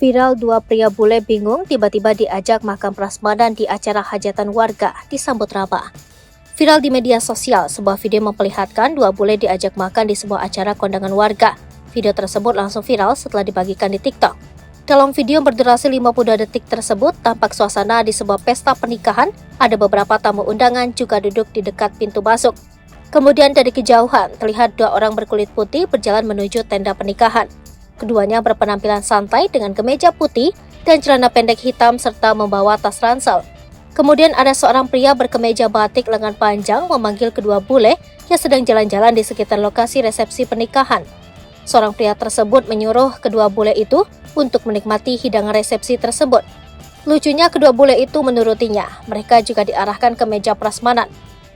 Viral, dua pria bule bingung tiba-tiba diajak makan prasmanan di acara hajatan warga disambut ramah. Viral di media sosial, sebuah video memperlihatkan dua bule diajak makan di sebuah acara kondangan warga. Video tersebut langsung viral setelah dibagikan di TikTok. Dalam video berdurasi 52 detik tersebut, tampak suasana di sebuah pesta pernikahan. Ada beberapa tamu undangan juga duduk di dekat pintu masuk. Kemudian dari kejauhan, terlihat dua orang berkulit putih berjalan menuju tenda pernikahan. Keduanya berpenampilan santai dengan kemeja putih dan celana pendek hitam serta membawa tas ransel. Kemudian ada seorang pria berkemeja batik lengan panjang memanggil kedua bule yang sedang jalan-jalan di sekitar lokasi resepsi pernikahan. Seorang pria tersebut menyuruh kedua bule itu untuk menikmati hidangan resepsi tersebut. Lucunya kedua bule itu menurutinya. Mereka juga diarahkan ke meja prasmanan.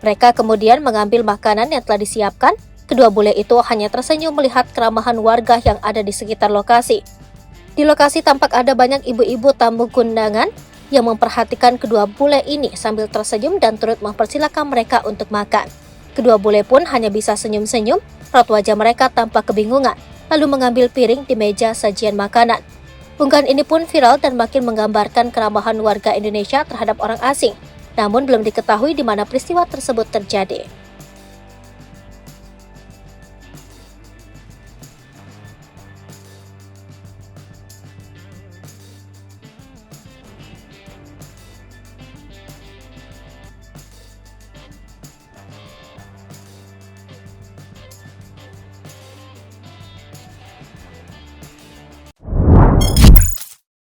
Mereka kemudian mengambil makanan yang telah disiapkan. Kedua bule itu hanya tersenyum melihat keramahan warga yang ada di sekitar lokasi. Di lokasi tampak ada banyak ibu-ibu tamu undangan yang memperhatikan kedua bule ini sambil tersenyum dan turut mempersilakan mereka untuk makan. Kedua bule pun hanya bisa senyum-senyum, raut wajah mereka tampak kebingungan, lalu mengambil piring di meja sajian makanan. Unggahan ini pun viral dan makin menggambarkan keramahan warga Indonesia terhadap orang asing. Namun belum diketahui di mana peristiwa tersebut terjadi.